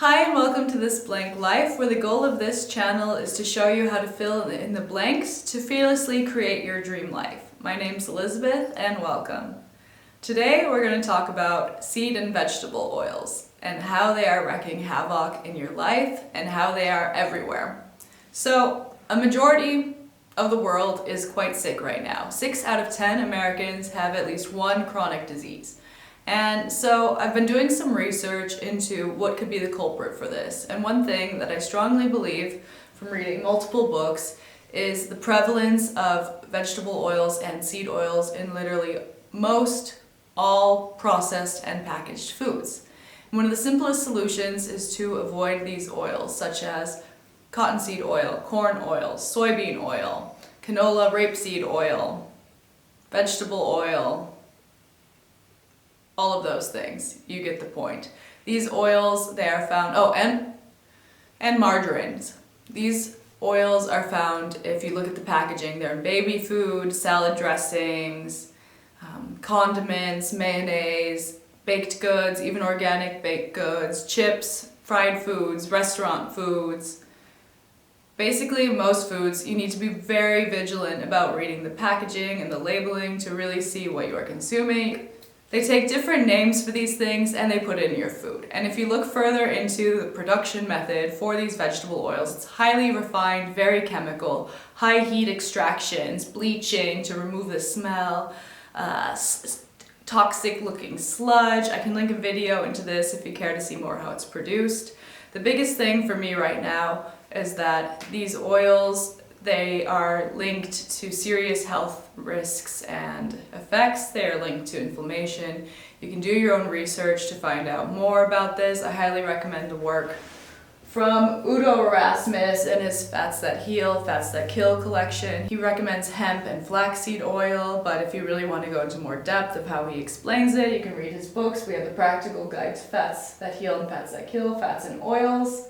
Hi and welcome to This Blank Life, where the goal of this channel is to show you how to fill in the blanks to fearlessly create your dream life. My name's Elizabeth and welcome. Today we're going to talk about seed and vegetable oils and how they are wreaking havoc in your life and how they are everywhere. So, a majority of the world is quite sick right now. 6 out of 10 Americans have at least one chronic disease. And so I've been doing some research into what could be the culprit for this. And one thing that I strongly believe from reading multiple books is the prevalence of vegetable oils and seed oils in literally most all processed and packaged foods. And one of the simplest solutions is to avoid these oils, such as cottonseed oil, corn oil, soybean oil, canola, rapeseed oil, vegetable oil, all of those things. You get the point. These oils, they are found, and margarines. These oils are found, if you look at the packaging, they're in baby food, salad dressings, condiments, mayonnaise, baked goods, even organic baked goods, chips, fried foods, restaurant foods. Basically, most foods, you need to be very vigilant about reading the packaging and the labeling to really see what you are consuming. They take different names for these things and they put it in your food. And if you look further into the production method for these vegetable oils, it's highly refined, very chemical, high heat extractions, bleaching to remove the smell, toxic looking sludge. I can link a video into this if you care to see more how it's produced. The biggest thing for me right now is that these oils, they are linked to serious health risks and effects. They are linked to inflammation. You can do your own research to find out more about this. I highly recommend the work from Udo Erasmus and his Fats That Heal, Fats That Kill collection. He recommends hemp and flaxseed oil, but if you really want to go into more depth of how he explains it, you can read his books. We have the Practical Guide to Fats That Heal and Fats That Kill, Fats and Oils.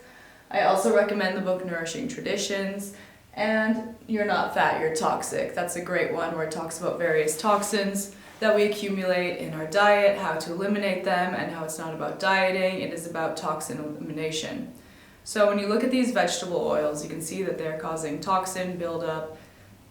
I also recommend the book Nourishing Traditions. And You're Not Fat, You're Toxic. That's a great one where it talks about various toxins that we accumulate in our diet, how to eliminate them, and how it's not about dieting, it is about toxin elimination. So when you look at these vegetable oils, you can see that they're causing toxin buildup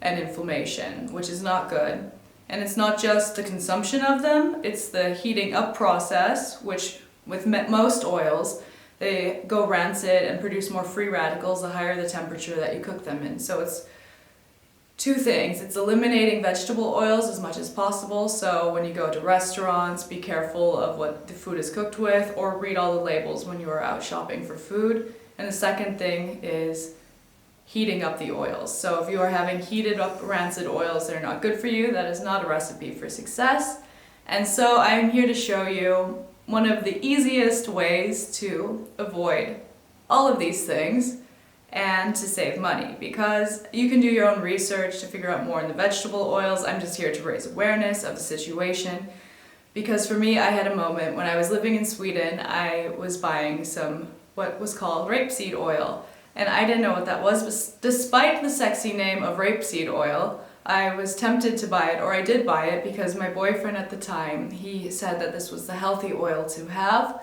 and inflammation, which is not good. And it's not just the consumption of them, it's the heating up process, which with most oils, they go rancid and produce more free radicals the higher the temperature that you cook them in. So it's two things. It's eliminating vegetable oils as much as possible. So when you go to restaurants, be careful of what the food is cooked with or read all the labels when you are out shopping for food. And the second thing is heating up the oils. So if you are having heated up rancid oils that are not good for you, that is not a recipe for success. And so I'm here to show you one of the easiest ways to avoid all of these things and to save money, because you can do your own research to figure out more in the vegetable oils. I'm just here to raise awareness of the situation, because for me, I had a moment when I was living in Sweden. I was buying some what was called rapeseed oil, and I didn't know what that was, but despite the sexy name of rapeseed oil, I was tempted to buy it, or I did buy it because my boyfriend at the time, he said that this was the healthy oil to have,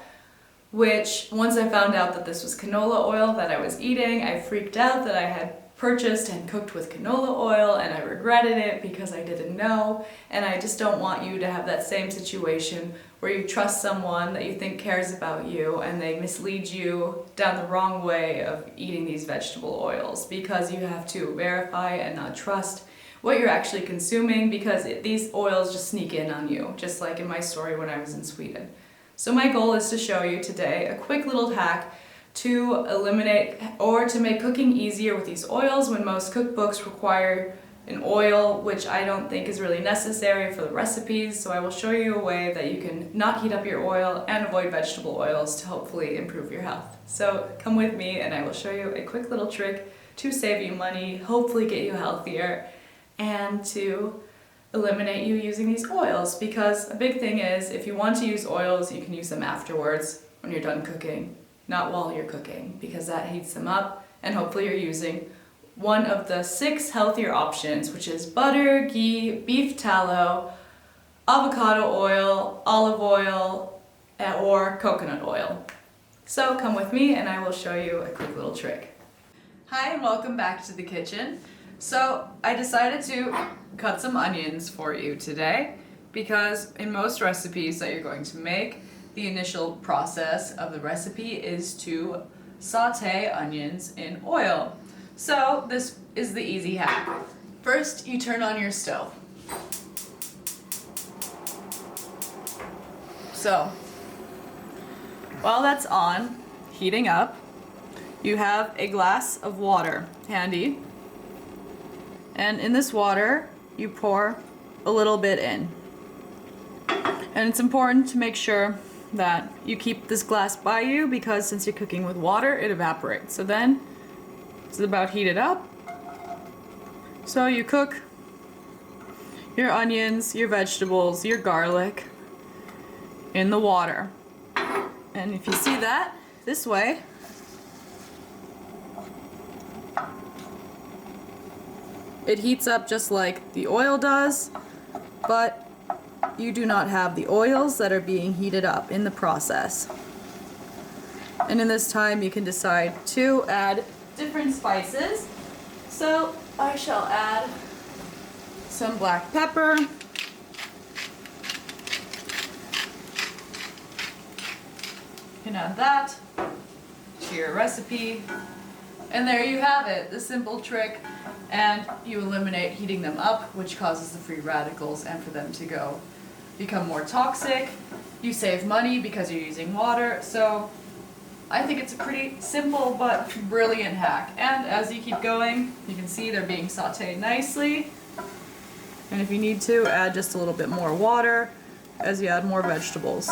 which once I found out that this was canola oil that I was eating, I freaked out that I had purchased and cooked with canola oil, and I regretted it because I didn't know. And I just don't want you to have that same situation where you trust someone that you think cares about you and they mislead you down the wrong way of eating these vegetable oils, because you have to verify and not trust what you're actually consuming, because these oils just sneak in on you, just like in my story when I was in Sweden. So my goal is to show you today a quick little hack to eliminate or to make cooking easier with these oils when most cookbooks require an oil, which I don't think is really necessary for the recipes. So I will show you a way that you can not heat up your oil and avoid vegetable oils to hopefully improve your health. So come with me and I will show you a quick little trick to save you money, hopefully get you healthier, and to eliminate you using these oils. Because a big thing is, if you want to use oils, you can use them afterwards when you're done cooking, not while you're cooking, because that heats them up. And hopefully you're using one of the 6 healthier options, which is butter, ghee, beef tallow, avocado oil, olive oil, or coconut oil. So come with me and I will show you a quick little trick. Hi and welcome back to the kitchen. So I decided to cut some onions for you today because in most recipes that you're going to make, the initial process of the recipe is to saute onions in oil. So this is the easy hack. First, you turn on your stove. So, while that's on, heating up, you have a glass of water handy. And in this water, you pour a little bit in. And it's important to make sure that you keep this glass by you because since you're cooking with water, it evaporates. So then, it's about heated up. So you cook your onions, your vegetables, your garlic in the water. And if you see that, this way, it heats up just like the oil does, but you do not have the oils that are being heated up in the process. And in this time you can decide to add different spices. So I shall add some black pepper, you can add that to your recipe. And there you have it, the simple trick. And you eliminate heating them up, which causes the free radicals and for them to become more toxic. You save money because you're using water. So I think it's a pretty simple but brilliant hack. And as you keep going, you can see they're being sauteed nicely. And if you need to, add just a little bit more water as you add more vegetables.